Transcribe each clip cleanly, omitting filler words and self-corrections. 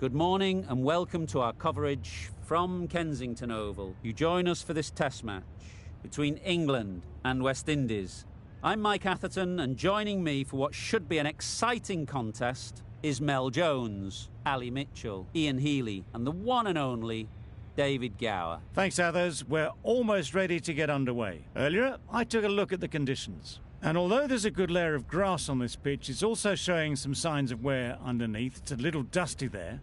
Good morning and welcome to our coverage from Kensington Oval. You join us for this test match between England and West Indies. I'm Mike Atherton, and joining me for what should be an exciting contest is Mel Jones, Ali Mitchell, Ian Healy and the one and only David Gower. Thanks, Athers. We're almost ready to get underway. Earlier, I took a look at the conditions. And although there's a good layer of grass on this pitch, it's also showing some signs of wear underneath. It's a little dusty there.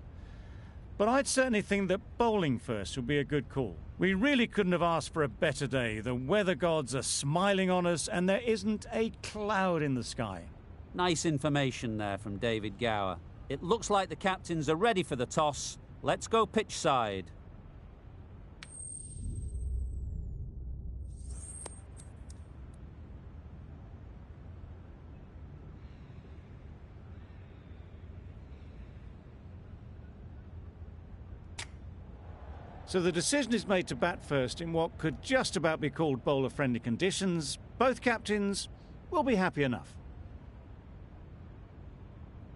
But I'd certainly think that bowling first would be a good call. We really couldn't have asked for a better day. The weather gods are smiling on us and there isn't a cloud in the sky. Nice information there from David Gower. It looks like the captains are ready for the toss. Let's go pitch side. So the decision is made to bat first in what could just about be called bowler-friendly conditions. Both captains will be happy enough.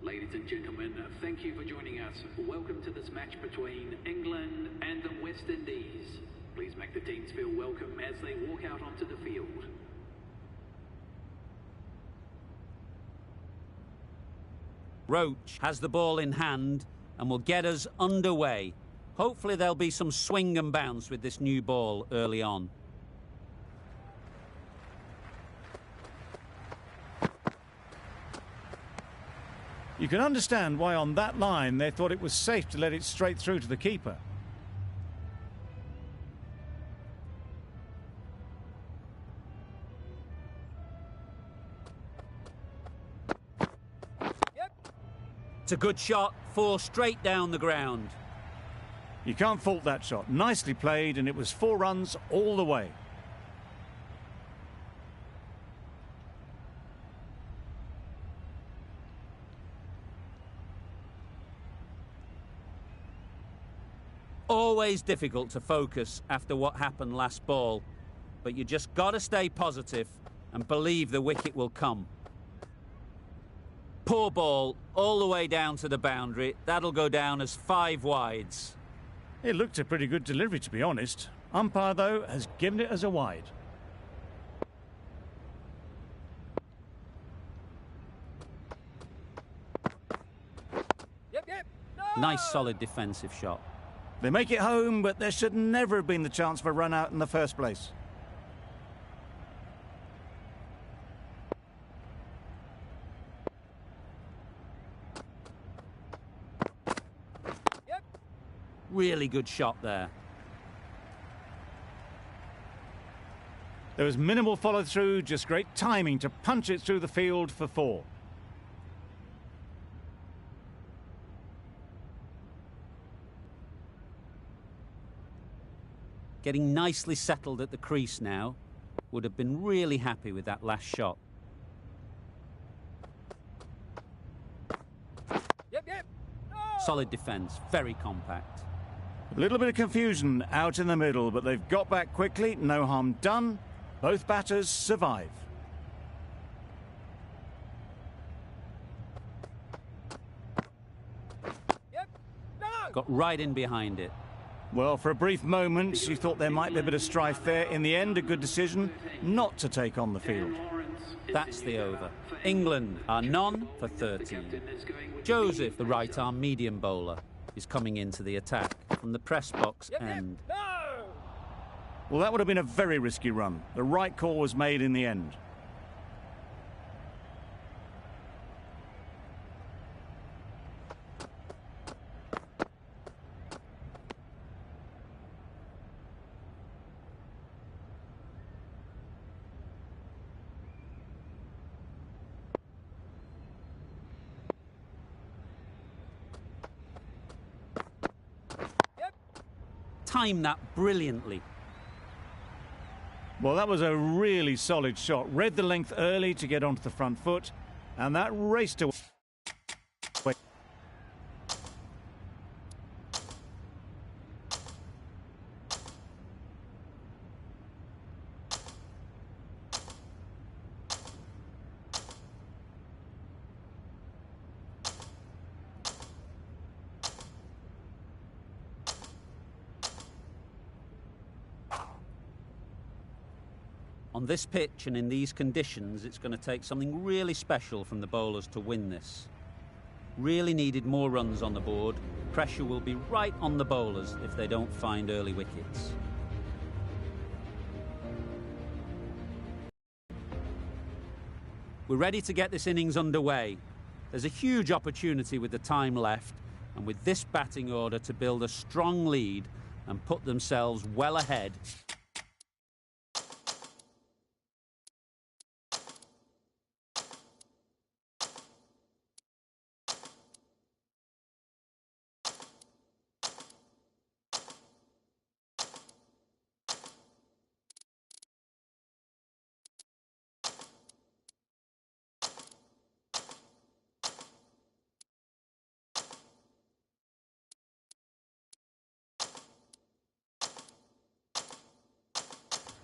Ladies and gentlemen, thank you for joining us. Welcome to this match between England and the West Indies. Please make the teams feel welcome as they walk out onto the field. Roach has the ball in hand and will get us underway. Hopefully there'll be some swing and bounce with this new ball early on. You can understand why on that line they thought it was safe to let it straight through to the keeper. It's a good shot, 4 straight down the ground. You can't fault that shot. Nicely played, and it was 4 runs all the way. Always difficult to focus after what happened last ball, but you just got to stay positive and believe the wicket will come. Poor ball, all the way down to the boundary. That'll go down as 5 wides. It looked a pretty good delivery, to be honest. Umpire, though, has given it as a wide. No! Nice solid defensive shot. They make it home, but there should never have been the chance for a run out in the first place. Really good shot there. There was minimal follow-through, just great timing to punch it through the field for 4. Getting nicely settled at the crease now. Would have been really happy with that last shot. Solid defence, very compact. A little bit of confusion out in the middle, but they've got back quickly. No harm done. Both batters survive. Got right in behind it. Well, for a brief moment, you thought there might be a bit of strife there. In the end, a good decision not to take on the field. That's the over. England are none for 13. Joseph, the right-arm medium bowler, is coming into the attack from the press box end. Well, that would have been a very risky run. The right call was made in the end. Timed that brilliantly. Well, that was a really solid shot. Read the length early to get onto the front foot, and that raced away. On this pitch and in these conditions, it's going to take something really special from the bowlers to win this. Really needed more runs on the board. Pressure will be right on the bowlers if they don't find early wickets. We're ready to get this innings underway. There's a huge opportunity with the time left and with this batting order to build a strong lead and put themselves well ahead.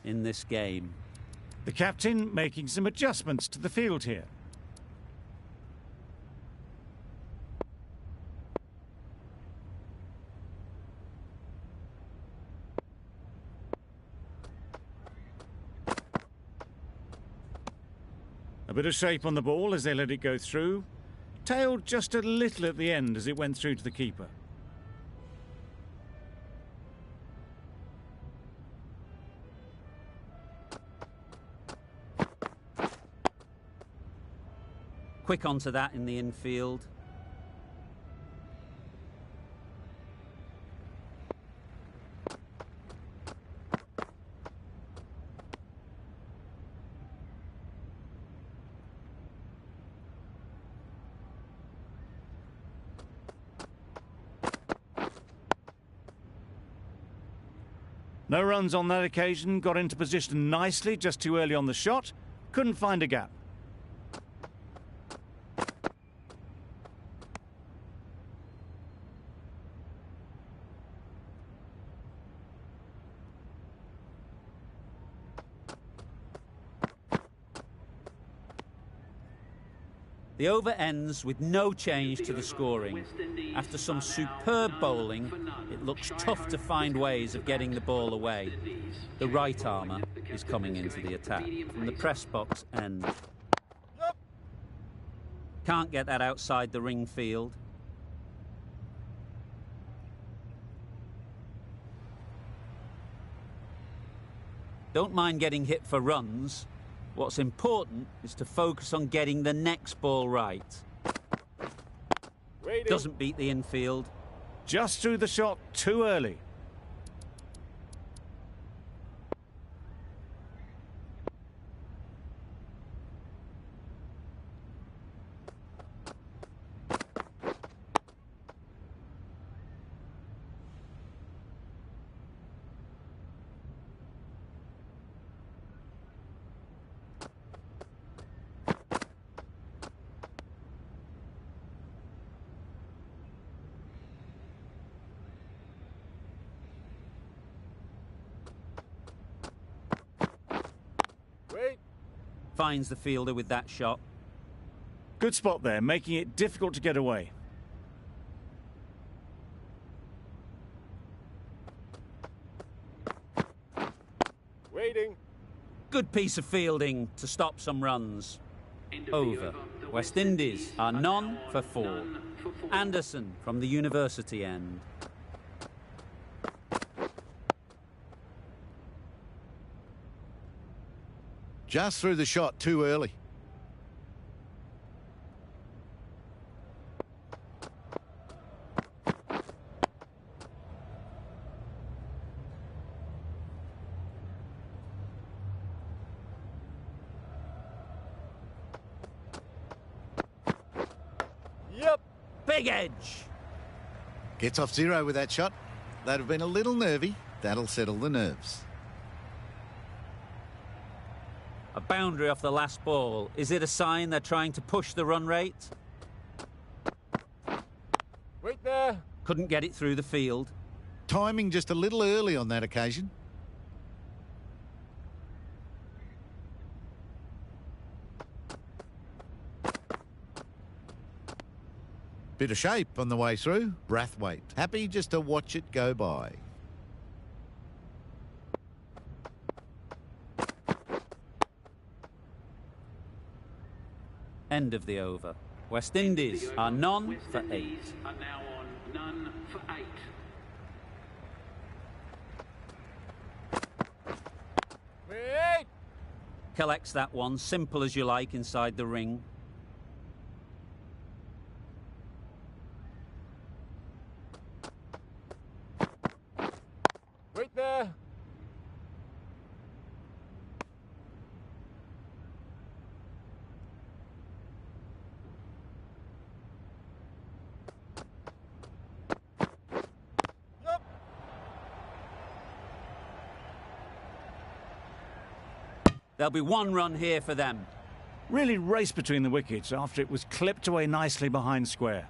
In this game. The captain making some adjustments to the field here. A bit of shape on the ball as they let it go through. Tailed just a little at the end as it went through to the keeper. Quick onto that in the infield. No runs on that occasion, got into position nicely, just too early on the shot. Couldn't find a gap. The over ends with no change to the scoring. After some superb bowling, it looks tough to find ways of getting the ball away. The right armour is coming into the attack from the press box end. Can't get that outside the ring field. Don't mind getting hit for runs. What's important is to focus on getting the next ball right. Doesn't beat the infield. Just threw the shot too early. Finds the fielder with that shot. Good spot there, making it difficult to get away. Waiting. Good piece of fielding to stop some runs. Over. West Indies are none for 4. Anderson from the university end. Just threw the shot too early. Yep. Big edge. Gets off zero with that shot. They'd have been a little nervy. That'll settle the nerves. A boundary off the last ball. Is it a sign they're trying to push the run rate? Wait there. Couldn't get it through the field. Timing just a little early on that occasion. Bit of shape on the way through. Brathwaite happy just to watch it go by. End of the over. West Indies are none West for 8. Indies are now on none for 8. Wait! Collects that one, simple as you like, inside the ring. Wait there! Yup! There'll be 1 run here for them. Really raced between the wickets after it was clipped away nicely behind square.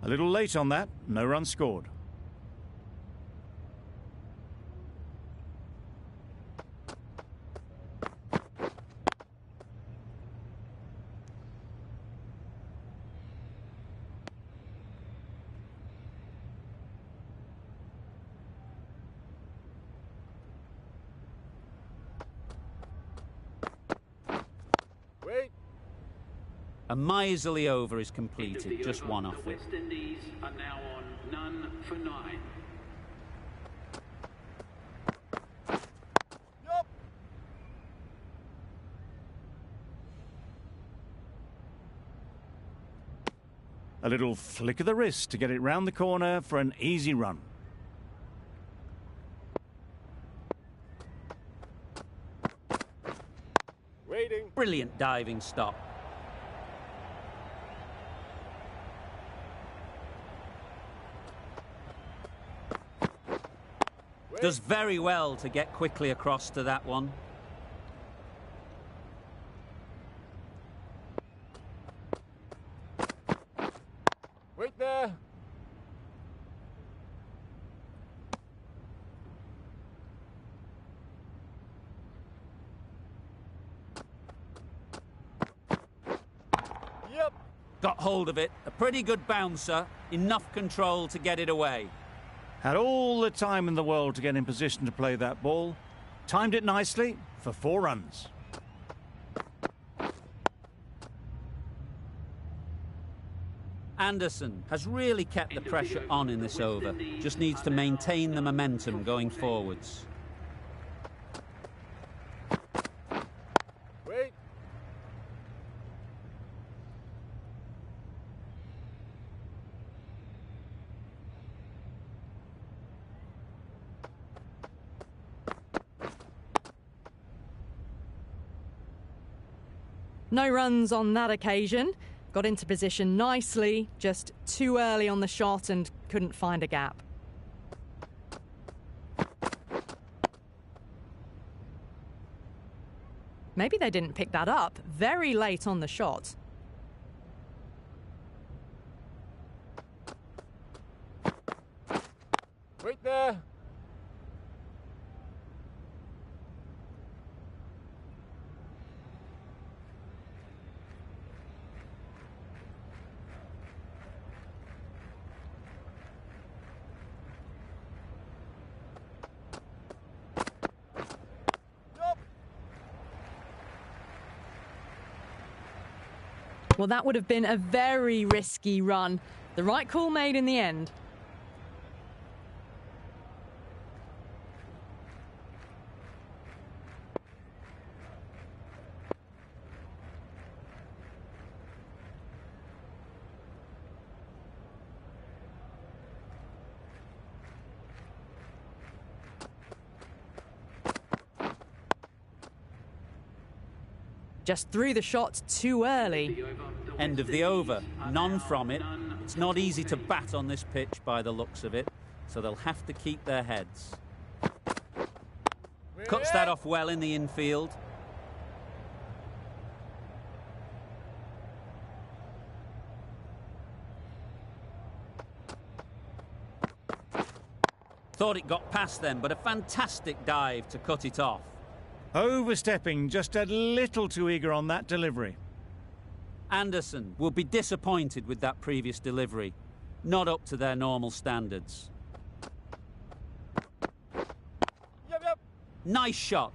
A little late on that, no run scored. Wait! A miserly over is End of completed, the just over. 1 The off it. West Indies are now on none for 9. Yup! A little flick of the wrist to get it round the corner for an easy run. Waiting! Brilliant diving stop. Wait! Does very well to get quickly across to that one. Wait there! Yep! Got hold of it. A pretty good bouncer. Enough control to get it away. Had all the time in the world to get in position to play that ball. Timed it nicely for 4 runs. Anderson has really kept the pressure on in this over. Just needs to maintain the momentum going forwards. Wait! No runs on that occasion. Got into position nicely, just too early on the shot and couldn't find a gap. Maybe they didn't pick that up. Very late on the shot. Wait there! Yup! Well, that would have been a very risky run. The right call made in the end. Just threw the shot too early. End of the over. None from it. It's not easy to bat on this pitch by the looks of it, so they'll have to keep their heads. Cuts that off well in the infield. Thought it got past them, but a fantastic dive to cut it off. Overstepping, just a little too eager on that delivery. Anderson will be disappointed with that previous delivery. Not up to their normal standards. Nice shot.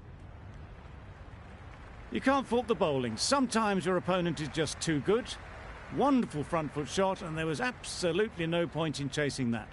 You can't fault the bowling. Sometimes your opponent is just too good. Wonderful front foot shot, and there was absolutely no point in chasing that.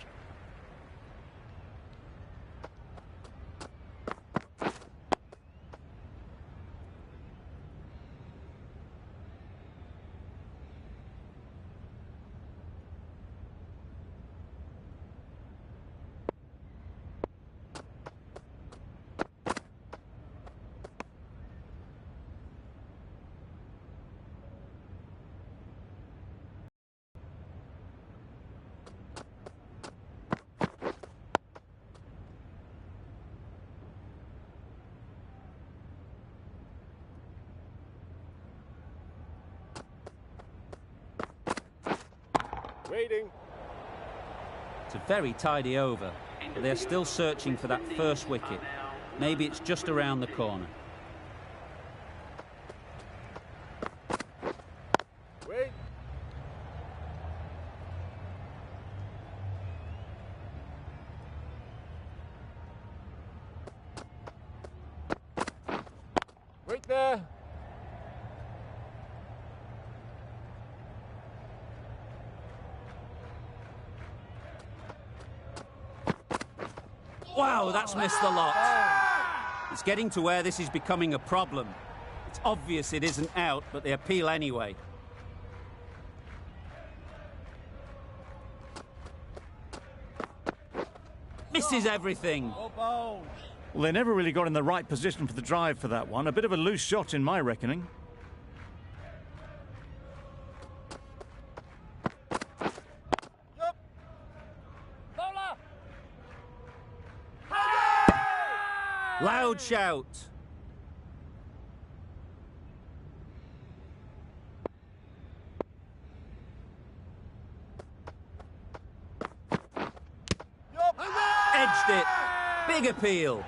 Waiting. It's a very tidy over, but they're still searching for that first wicket. Maybe it's just around the corner. Wait. Wait there. Wow, that's missed the lot. It's getting to where this is becoming a problem. It's obvious it isn't out, but they appeal anyway. Misses everything. Well, they never really got in the right position for the drive for that one. A bit of a loose shot in my reckoning. Loud shout. Edged it. Big appeal.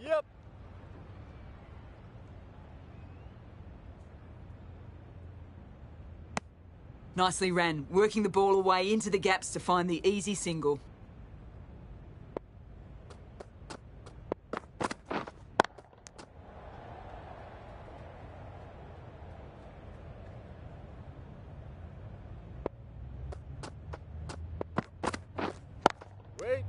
Yep. Nicely ran, working the ball away into the gaps to find the easy single. Wait.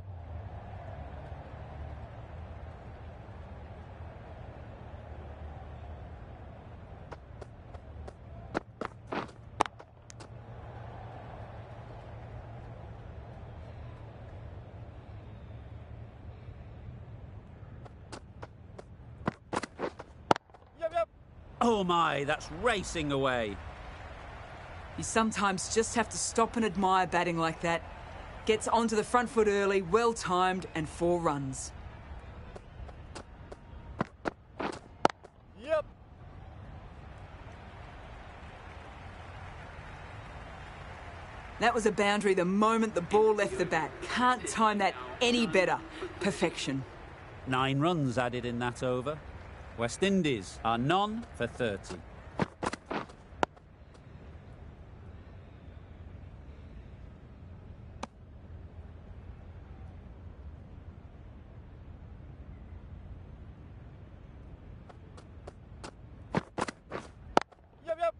Yep. Oh my, that's racing away. You sometimes just have to stop and admire batting like that. Gets onto the front foot early, well timed, and 4 runs. Yep. That was a boundary the moment the ball left the bat. Can't time that any better. Perfection. 9 runs added in that over. West Indies are none for 30. Yep.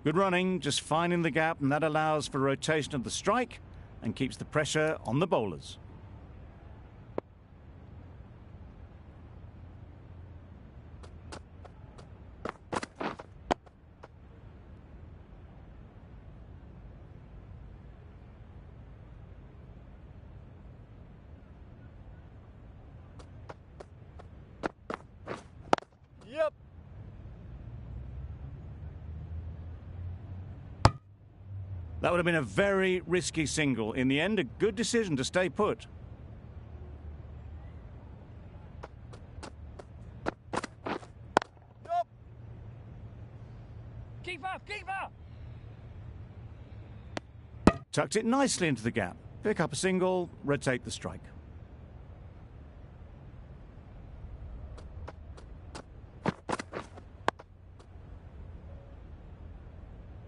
Good running, just finding the gap, and that allows for rotation of the strike and keeps the pressure on the bowlers. Yep. That would have been a very risky single. In the end, a good decision to stay put. Yep. Keeper. Tucked it nicely into the gap. Pick up a single, rotate the strike.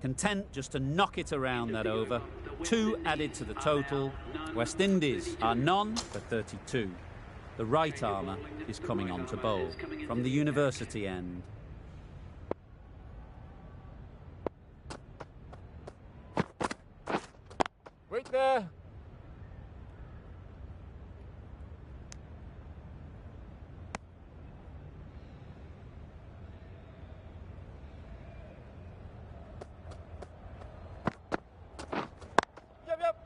Content just to knock it around that over. 2 added to the total. West Indies are none for 32. The right armour is coming on to bowl from the university end. Wait there. Yep, yep.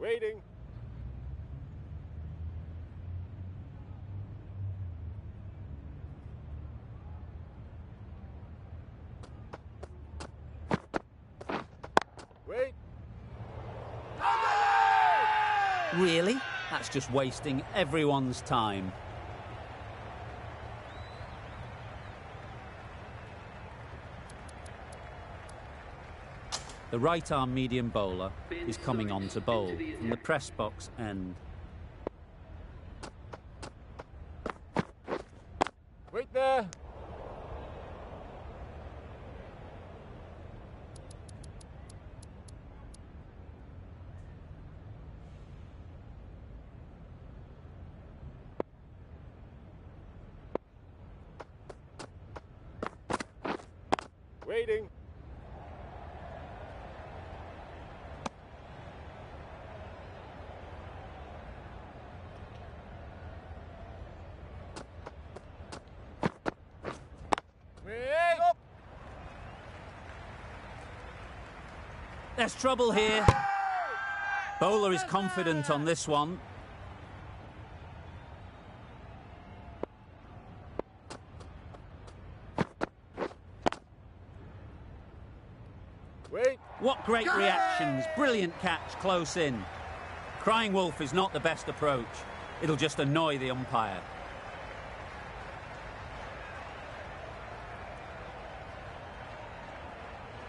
Waiting. Wait. Really? That's just wasting everyone's time. The right-arm medium bowler is coming on to bowl from the press box end. Wait there. Waiting. Wait. Up. There's trouble here. Bowler is confident on this one. Wait. What great reactions. Brilliant catch close in. Crying wolf is not the best approach. It'll just annoy the umpire.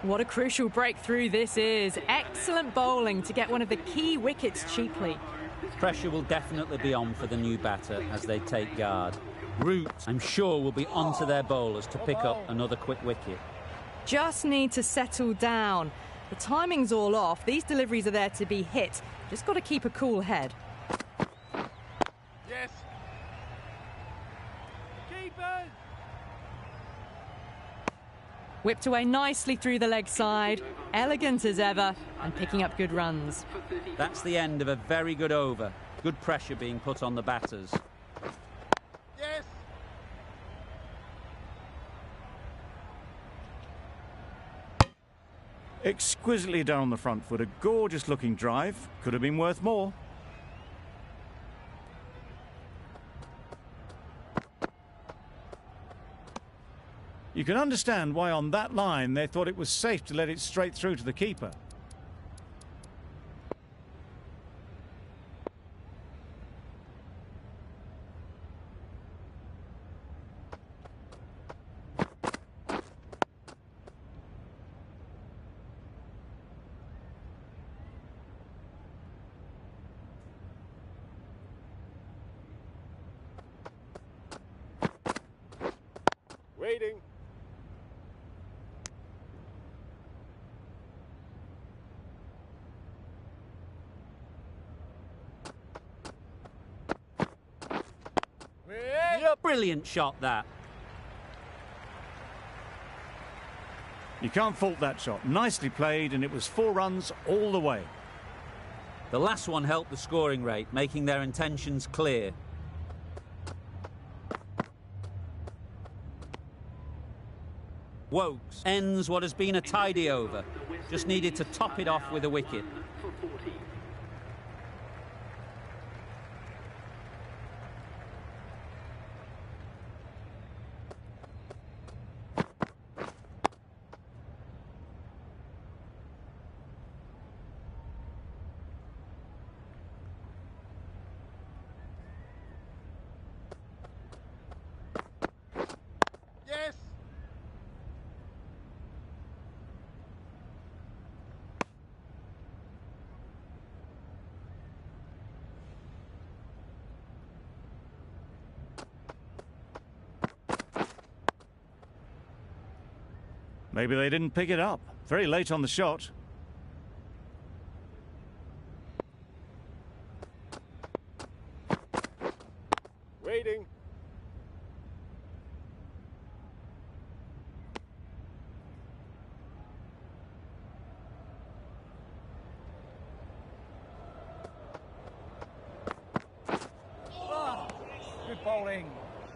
What a crucial breakthrough this is. Excellent bowling to get one of the key wickets cheaply. Pressure will definitely be on for the new batter as they take guard. Root, I'm sure, will be onto their bowlers to pick up another quick wicket. Just need to settle down. The timing's all off. These deliveries are there to be hit. Just got to keep a cool head. Yes. Keepers. Whipped away nicely through the leg side. Elegant as ever and picking up good runs. That's the end of a very good over. Good pressure being put on the batters. Yes. Exquisitely done on the front foot. A gorgeous looking drive. Could have been worth more. You can understand why on that line they thought it was safe to let it straight through to the keeper. Waiting. Yep. Brilliant shot, that. You can't fault that shot. Nicely played, and it was 4 runs all the way. The last one helped the scoring rate, making their intentions clear. Wokes ends what has been a tidy over. Just needed to top it off with a wicket. For 40. Yes. Maybe they didn't pick it up. Very late on the shot. Waiting. Good bowling.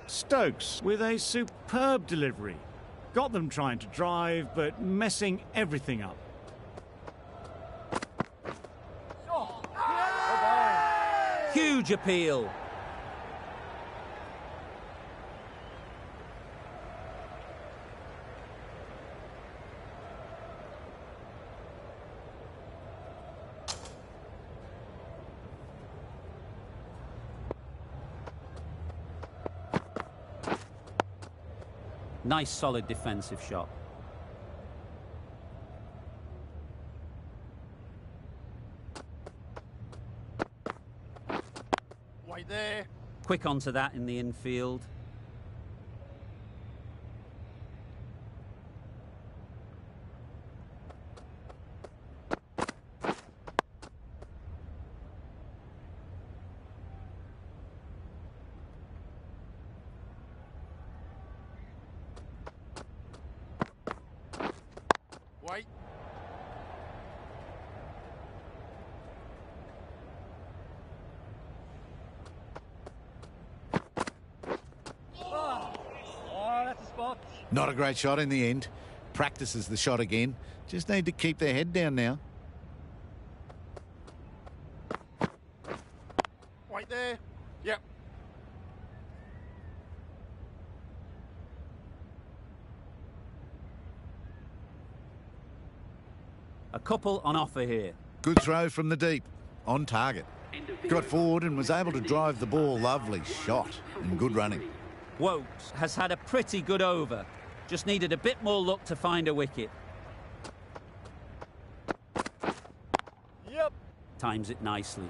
Stokes with a superb delivery. Got them trying to drive, but messing everything up. Huge appeal. Nice solid defensive shot. Wait there. Quick onto that in the infield. Wait. Oh, that's a spot. Not a great shot in the end. Practices the shot again. Just need to keep their head down now. Wait there. Yep. A couple on offer here. Good throw from the deep. On target. Got forward and was able to drive the ball. Lovely shot and good running. Wokes has had a pretty good over. Just needed a bit more luck to find a wicket. Yep. Times it nicely.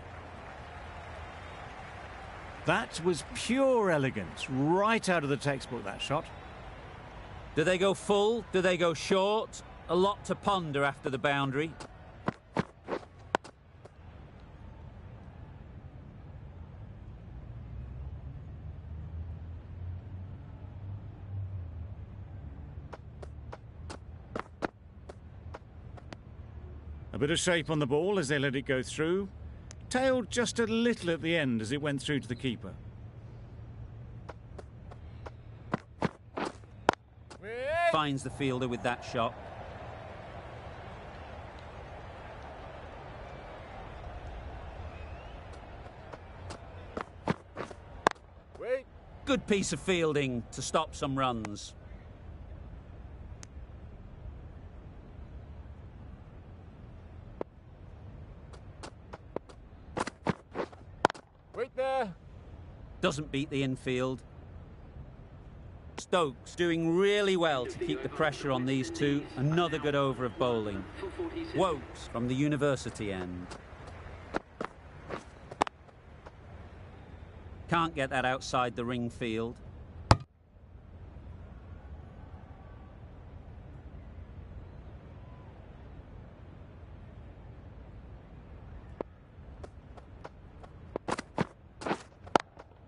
That was pure elegance, right out of the textbook, that shot. Do they go full? Do they go short? A lot to ponder after the boundary. A bit of shape on the ball as they let it go through. Tailed just a little at the end as it went through to the keeper. Wait. Finds the fielder with that shot. Wait. Good piece of fielding to stop some runs. Wait there. Doesn't beat the infield. Stokes doing really well to keep the pressure on these two. Another good over of bowling. For 46. Wokes from the university end. Can't get that outside the ring field.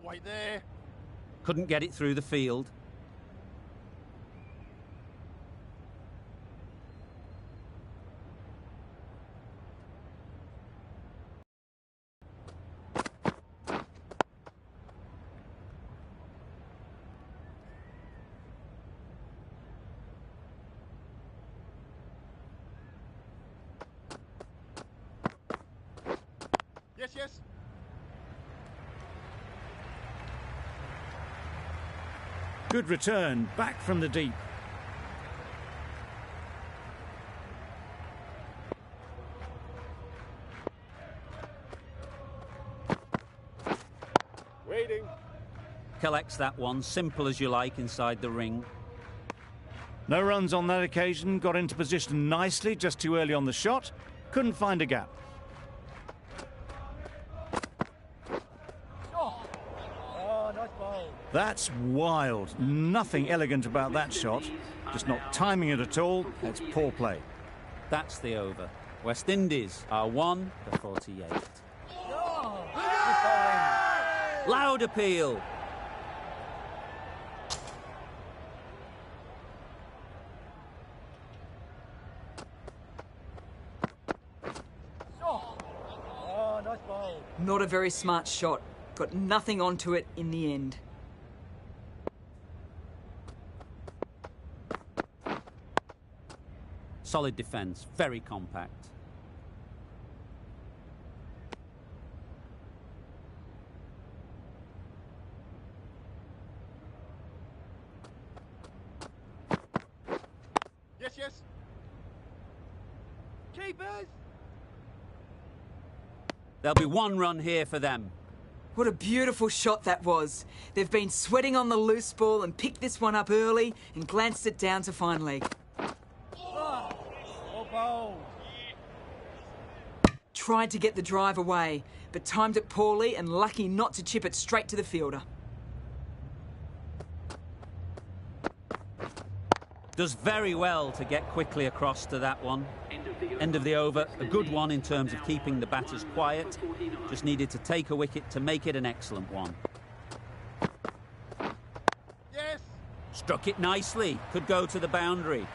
Wait there. Couldn't get it through the field. Yes, yes. Good return, back from the deep. Waiting. Collects that one, simple as you like, inside the ring. No runs on that occasion, got into position nicely, just too early on the shot. Couldn't find a gap. Oh, nice ball. That's wild. Nothing elegant about that shot. Just not timing it at all. It's poor play. That's the over. West Indies are 1 for 48. Loud appeal. Oh, nice ball. Not a very smart shot. Got nothing onto it in the end. Solid defence, very compact. Yes, yes. Keepers. There'll be 1 run here for them. What a beautiful shot that was. They've been sweating on the loose ball and picked this one up early and glanced it down to fine leg. Oh, ball. Tried to get the drive away, but timed it poorly and lucky not to chip it straight to the fielder. Does very well to get quickly across to that one. End of the over. A good one in terms of keeping the batters quiet. Just needed to take a wicket to make it an excellent one. Yes. Struck it nicely. Could go to the boundary.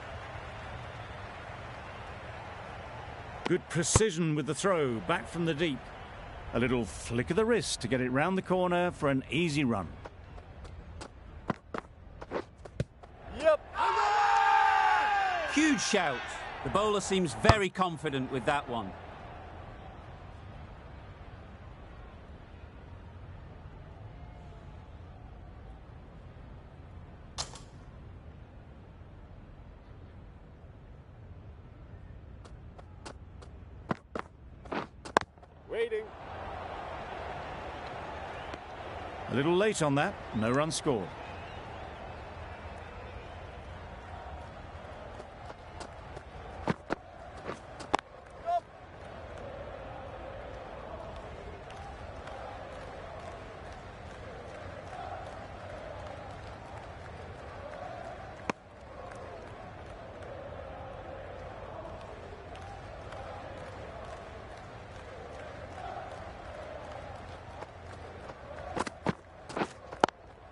Good precision with the throw, back from the deep. A little flick of the wrist to get it round the corner for an easy run. Yep. Huge shout. The bowler seems very confident with that one. Waiting. A little late on that, no run scored.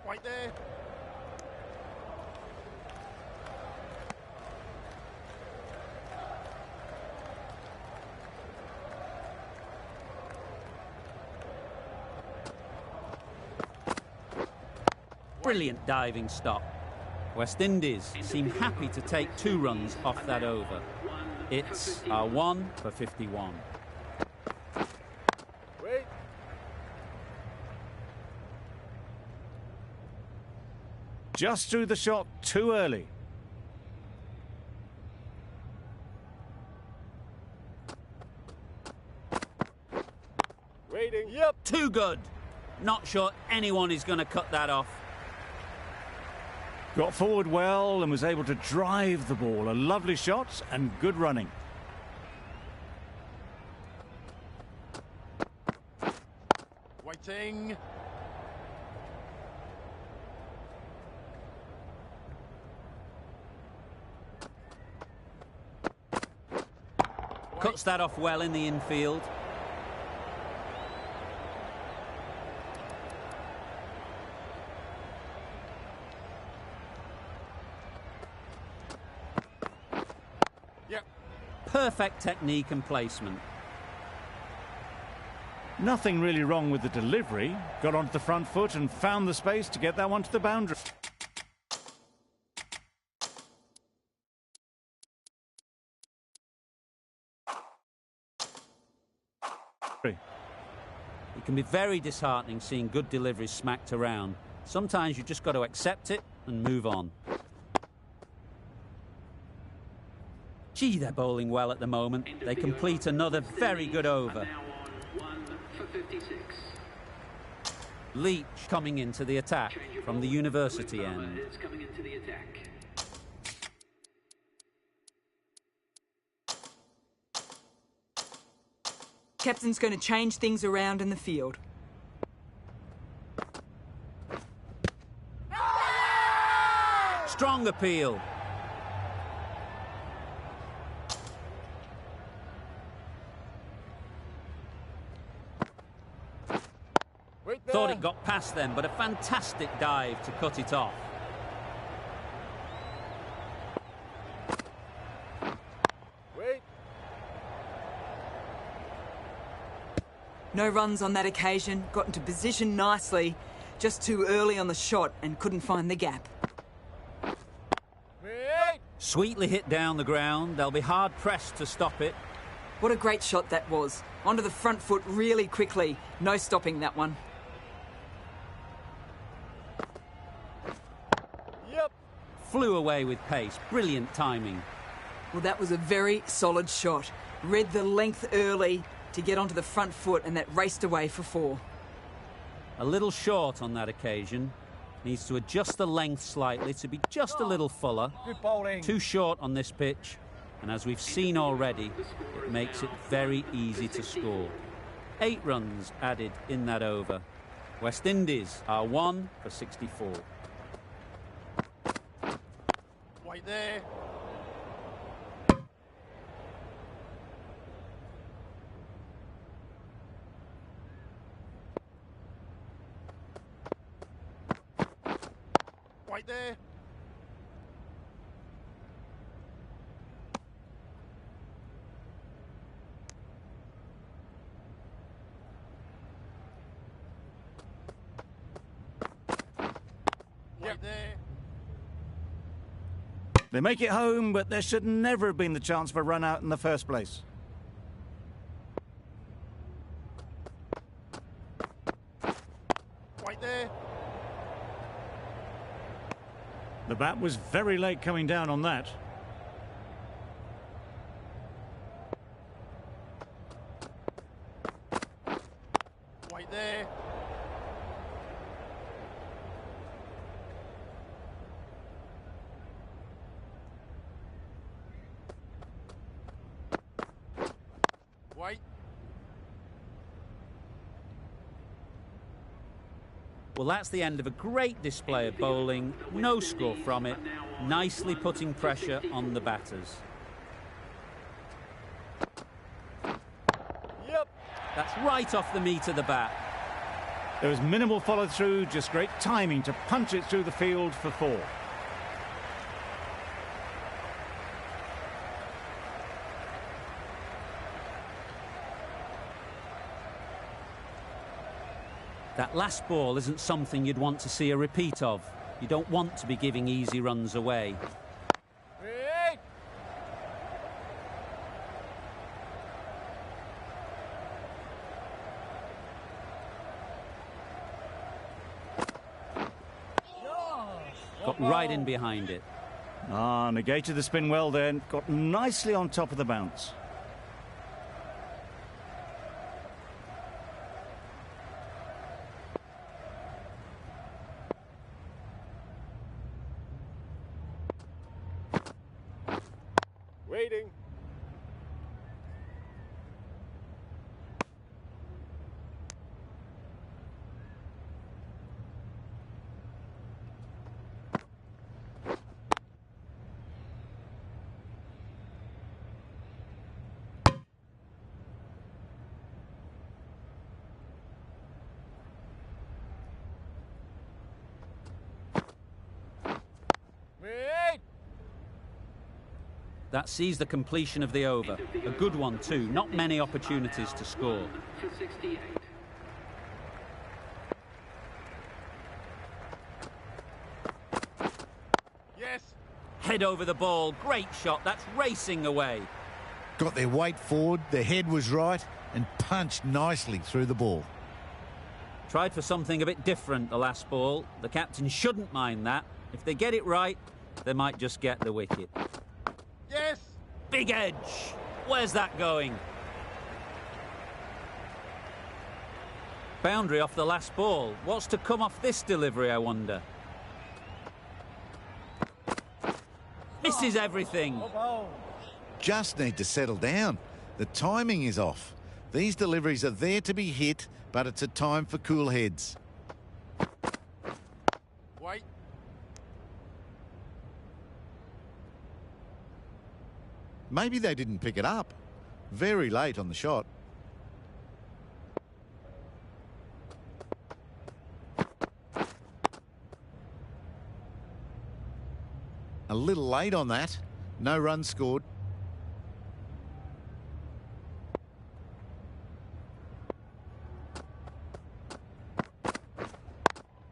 Right there. Brilliant diving stop. West Indies seem happy to take 2 runs off that over. It's a 1 for 51. Wait. Just threw the shot too early. Waiting. Yep. Too good. Not sure anyone is going to cut that off. Got forward well and was able to drive the ball. A lovely shot and good running. Waiting. Cuts that off well in the infield. Yep. Perfect technique and placement. Nothing really wrong with the delivery. Got onto the front foot and found the space to get that one to the boundary. can be very disheartening seeing good deliveries smacked around. Sometimes you've just got to accept it and move on. Gee, they're bowling well at the moment. They complete another very good over. Leach coming into the attack from the university end. Captain's going to change things around in the field. Strong appeal. Thought it got past them, but a fantastic dive to cut it off. Wait. No runs on that occasion, got into position nicely, just too early on the shot and couldn't find the gap. Wait. Sweetly hit down the ground, they'll be hard pressed to stop it. What a great shot that was. Onto the front foot really quickly, no stopping that one. Yep. Flew away with pace, brilliant timing. Well, that was a very solid shot. Read the length early to get onto the front foot, and that raced away for 4. A little short on that occasion. Needs to adjust the length slightly to be just a little fuller. Good bowling. Too short on this pitch, and as we've seen already, it makes it very easy to score. 8 runs added in that over. West Indies are 1 for 64. Wait there. Wait there. Wait there. They make it home, but there should never have been the chance for a run out in the first place. Wait there. The bat was very late coming down on that. Wait there. Wait. Well, that's the end of a great display of bowling. No score from it. Nicely putting pressure on the batters. Yep. That's right off the meat of the bat. There was minimal follow-through, just great timing to punch it through the field for 4. That last ball isn't something you'd want to see a repeat of. You don't want to be giving easy runs away. Wait. Got right in behind it. Negated the spin well then, got nicely on top of the bounce. Waiting. Wait. That sees the completion of the over. A good one too. Not many opportunities to score. For 68. Yes. Head over the ball. Great shot. That's racing away. Got their weight forward, their head was right, and punched nicely through the ball. Tried for something a bit different the last ball. The captain shouldn't mind that. If they get it right, they might just get the wicket. Yes! Big edge. Where's that going? Boundary off the last ball. What's to come off this delivery, I wonder? Misses everything. Just need to settle down. The timing is off. These deliveries are there to be hit, but it's a time for cool heads. Wait. Maybe they didn't pick it up. Very late on the shot. A little late on that. No runs scored.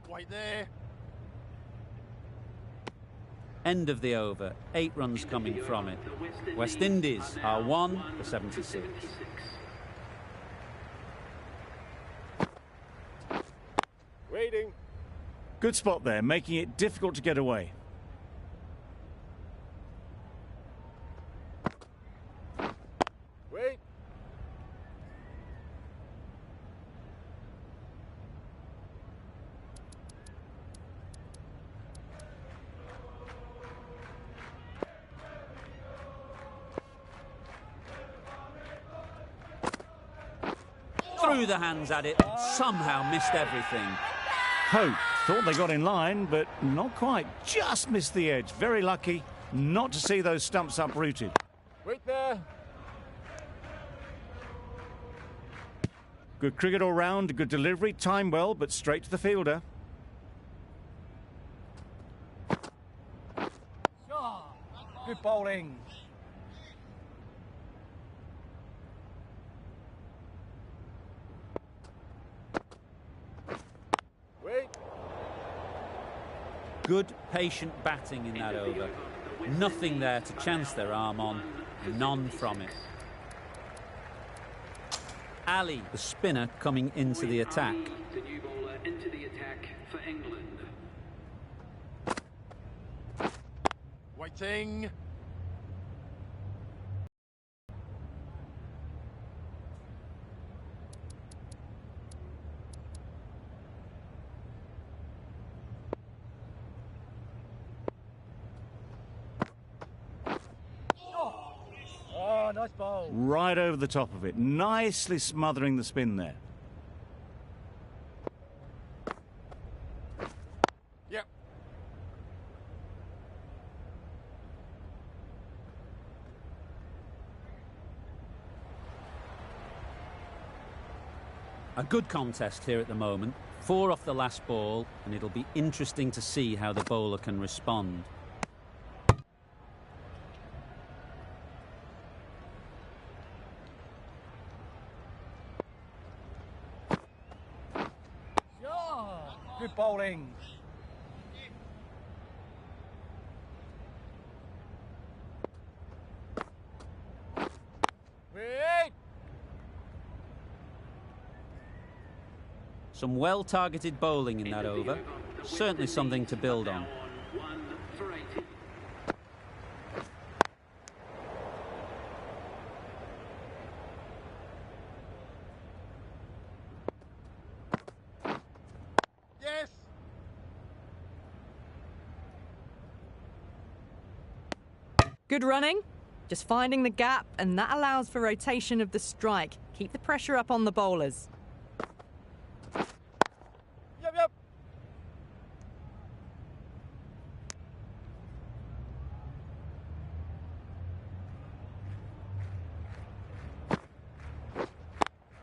Wait there. End of the over. 8 runs coming from it. West Indies are 1 for 76. Waiting. Good spot there, making it difficult to get away. Wait. Threw the hands at it, somehow missed everything. Hope thought they got in line, but not quite. Just missed the edge. Very lucky not to see those stumps uprooted. Wait there. Good cricket all round, good delivery, timed well, but straight to the fielder. Good bowling. Wait. Good, patient batting in that over. Nothing there to chance their arm on. None from it. Ali, the spinner, coming into the attack. The new bowler into the attack for England. Waiting. Oh, nice bowl. Right over the top of it, nicely smothering the spin there. Yep. A good contest here at the moment. 4 off the last ball, and it'll be interesting to see how the bowler can respond. Good bowling. Wait. Some well-targeted bowling in that over. Certainly something to build on. 1 for 80. Yes. Good running. Just finding the gap, and that allows for rotation of the strike. Keep the pressure up on the bowlers. Yep.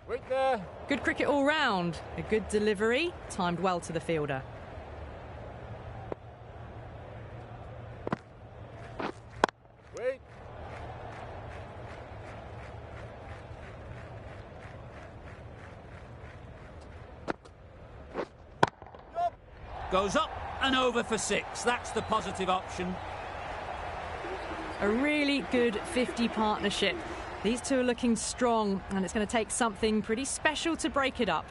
Wait there. Good cricket all round. A good delivery, timed well to the fielder. Wait. Goes up and over for 6. That's the positive option. A really good 50 partnership. These two are looking strong, and it's going to take something pretty special to break it up.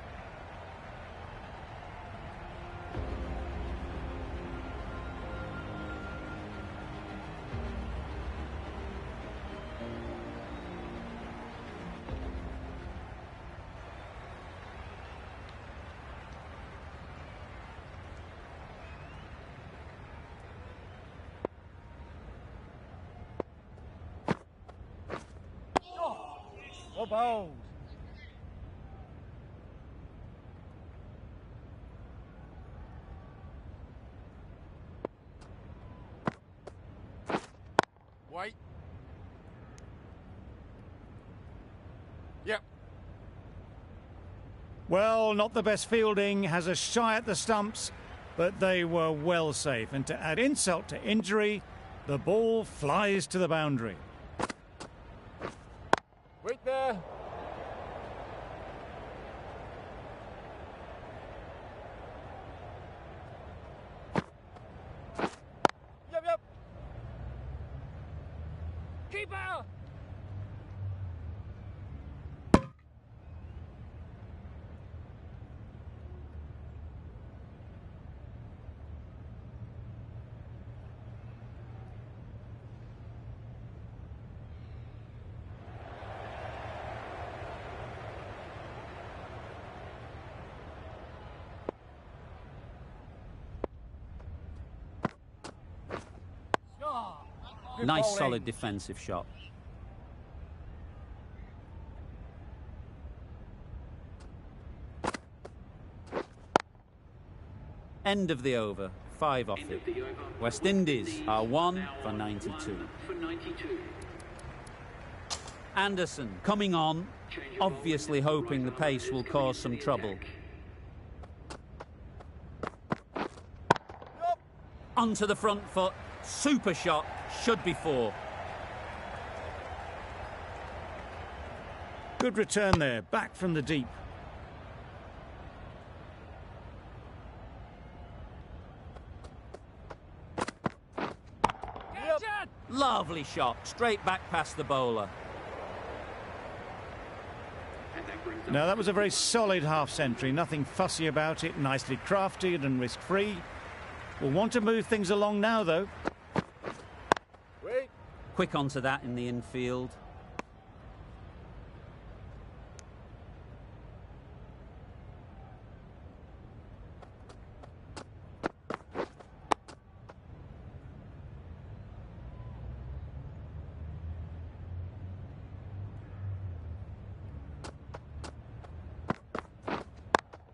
Go bowls. Wait. Yep. Well, not the best fielding, has a shy at the stumps, but they were well safe. And to add insult to injury, the ball flies to the boundary. Wait there. Yep, yep. Keeper. Good Nice bowling. solid defensive shot. End of the over. 5 off End it. of the over. West Indies are 1 now for 92. 1 for 92. Anderson coming on, Change of obviously bowling. hoping the Right arm pace is will coming cause into some the trouble. attack. Onto the front foot. Super shot. Should be 4. Good return there, back from the deep. Lovely shot. Straight back past the bowler. And that brings up Now, that was a very solid half-century, nothing fussy about it, nicely crafted and risk-free. We'll want to move things along now, though. Wait. Quick onto that in the infield.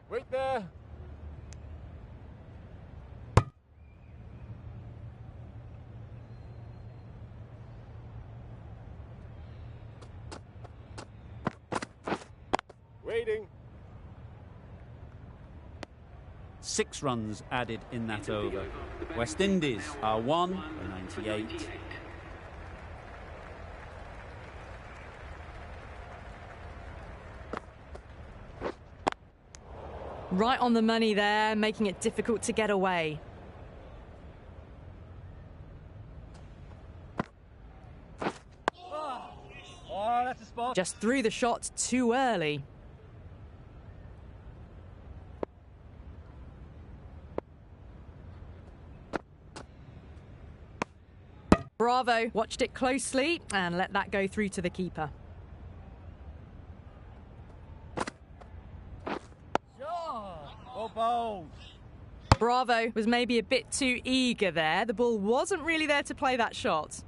Wait there. Waiting. 6 runs added in that over. West Indies are 1 for 98. Right on the money there, making it difficult to get away. Oh, that's a spot. Just threw the shot too early. Bravo, watched it closely and let that go through to the keeper. Go bowls. Bravo was maybe a bit too eager there. The ball wasn't really there to play that shot.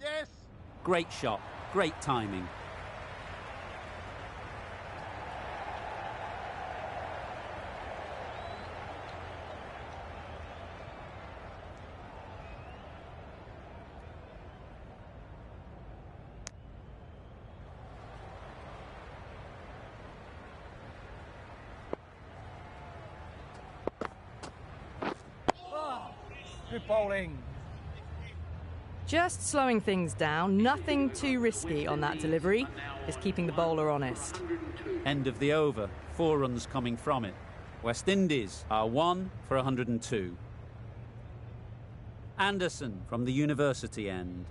Yes. Great shot. Great timing. Good bowling. Just slowing things down, nothing too risky on that delivery, is keeping the bowler honest. End of the over. 4 runs coming from it. West Indies are 1 for 102. Anderson from the university end.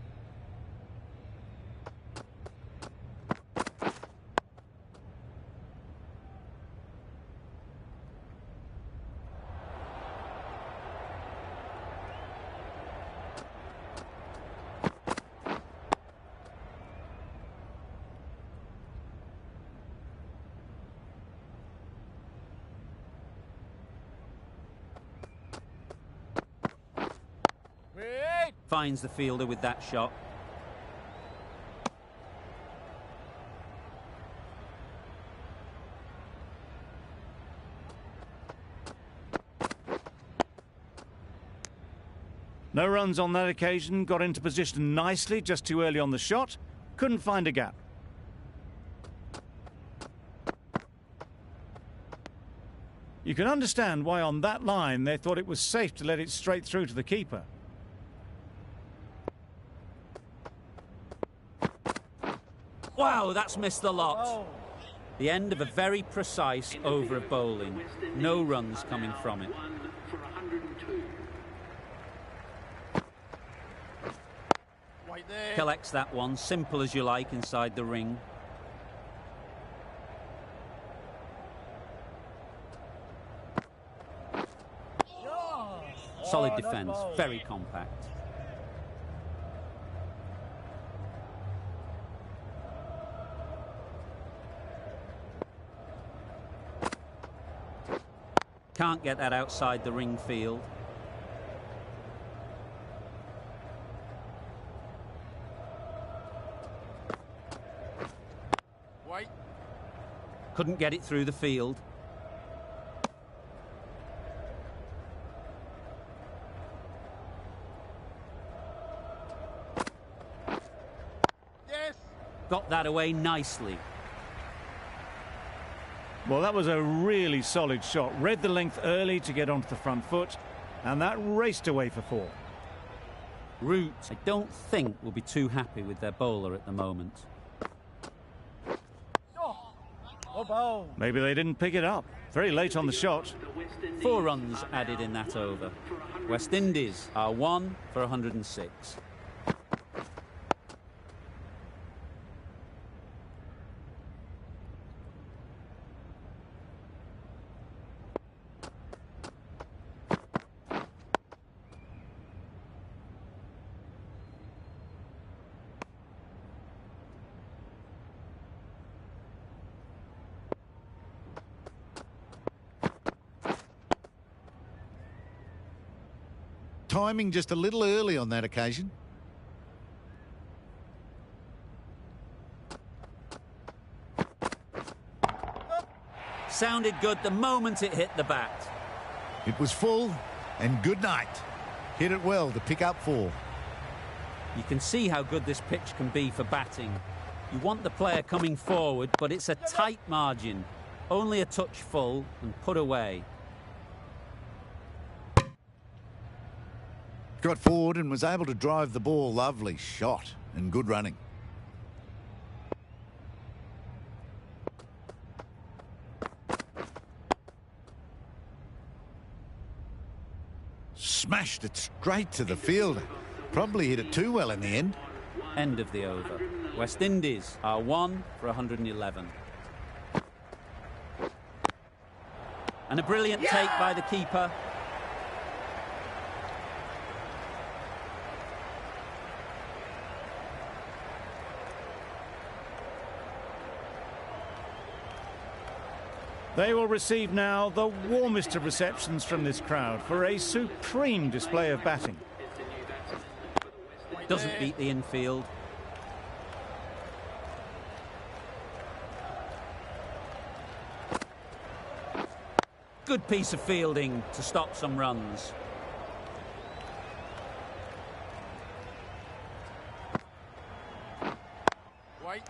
Wait. Finds the fielder with that shot. No runs on that occasion, got into position nicely, just too early on the shot, couldn't find a gap. You can understand why on that line they thought it was safe to let it straight through to the keeper. Wow, that's missed the lot. The end of a very precise over of bowling. No runs coming from it. 1 for 102. Wait there. Collects that one, simple as you like, inside the ring. Solid defence, very compact. Can't get that outside the ring field. Wait. Couldn't get it through the field. Yes. Got that away nicely. Well, that was a really solid shot. Read the length early to get onto the front foot, and that raced away for 4. Root, I don't think, will be too happy with their bowler at the moment. Well bowled. Maybe they didn't pick it up. Very late on the shot. 4 runs added in that over. West Indies are 1 for 106. Timing just a little early on that occasion. Sounded good the moment it hit the bat. It was full, and good night. Hit it well to pick up 4. You can see how good this pitch can be for batting. You want the player coming forward, but it's a tight margin. Only a touch full and put away. Got forward and was able to drive the ball. Lovely shot and good running. Smashed it straight to the fielder. Probably hit it too well in the end. End of the over. West Indies are 1 for 111. And a brilliant take by the keeper. They will receive now the warmest of receptions from this crowd for a supreme display of batting. Doesn't beat the infield. Good piece of fielding to stop some runs. Wait.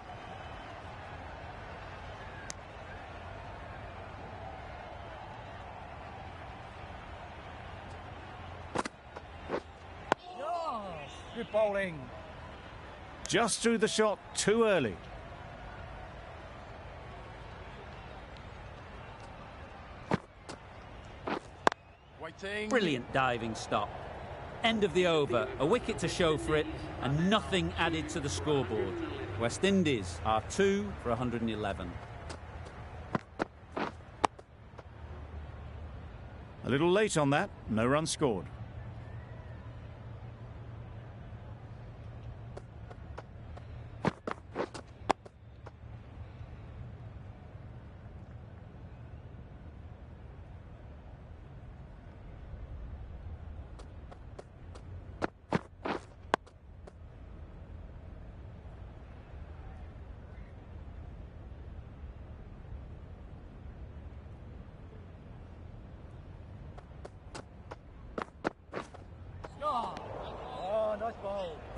Good bowling. Just threw the shot too early. Waiting. Brilliant diving stop. End of the over. A wicket to show for it and nothing added to the scoreboard. West Indies are 2 for 111. A little late on that, no run scored.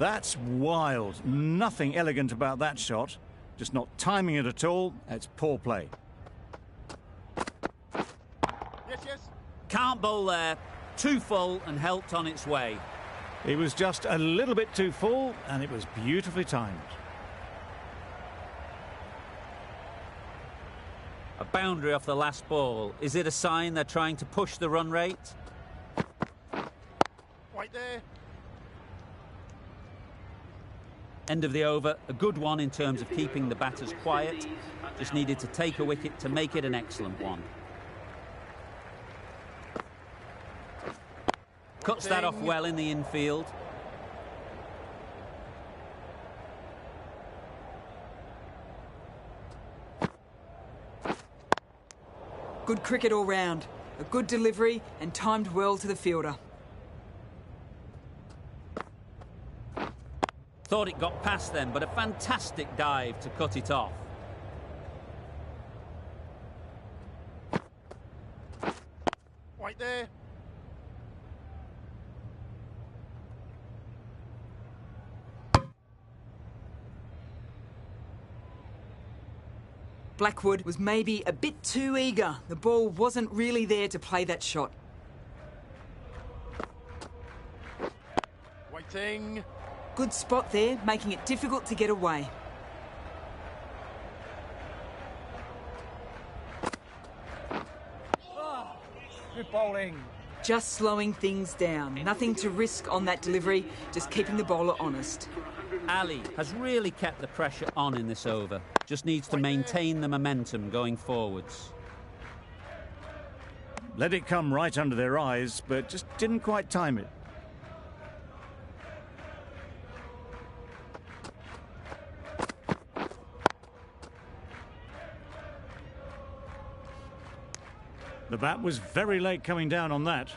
That's wild. Nothing elegant about that shot. Just not timing it at all. It's poor play. Yes, yes. Can't bowl there. Too full and helped on its way. It was just a little bit too full, and it was beautifully timed. A boundary off the last ball. Is it a sign they're trying to push the run rate? Right there. End of the over. A good one in terms of keeping the batters quiet. Just needed to take a wicket to make it an excellent one. Cuts that off well in the infield. Good cricket all round. A good delivery and timed well to the fielder. Thought it got past them, but a fantastic dive to cut it off. Right there. Blackwood was maybe a bit too eager. The ball wasn't really there to play that shot. Waiting. Good spot there, making it difficult to get away. Good bowling. Just slowing things down. Nothing to risk on that delivery, just keeping the bowler honest. Ali has really kept the pressure on in this over. Just needs to maintain the momentum going forwards. Let it come right under their eyes, but just didn't quite time it. The bat was very late coming down on that.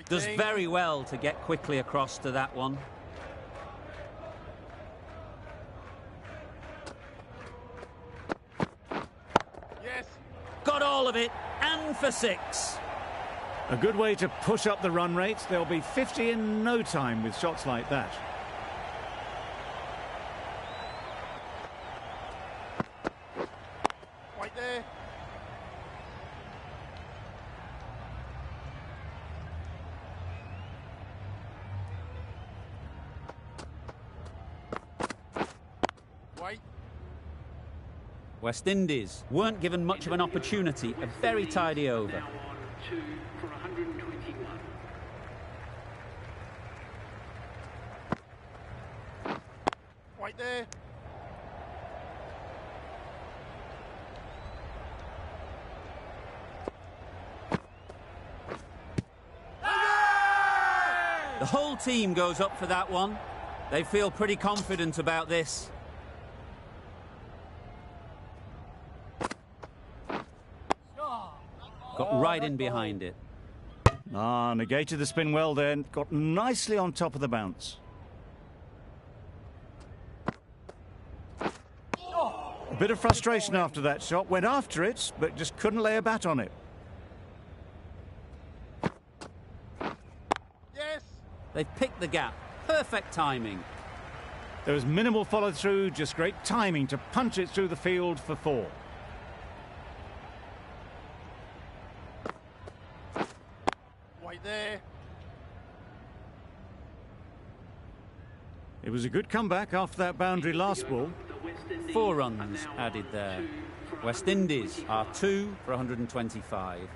Does very well to get quickly across to that one. Yes. Got all of it, and for 6. A good way to push up the run rate. They'll be 50 in no time with shots like that. Right there. Wait. West Indies weren't given much of an opportunity. A very tidy over. Now on 2 for 121. Right there. The whole team goes up for that one. They feel pretty confident about this. Got right in behind it. Negated the spin well then. Got nicely on top of the bounce. A bit of frustration after that shot. Went after it, but just couldn't lay a bat on it. Yes. They've picked the gap. Perfect timing. There was minimal follow-through, just great timing to punch it through the field for 4. Right there. It was a good comeback after that boundary last ball. 4 runs added there. West Indies are 2 for 125.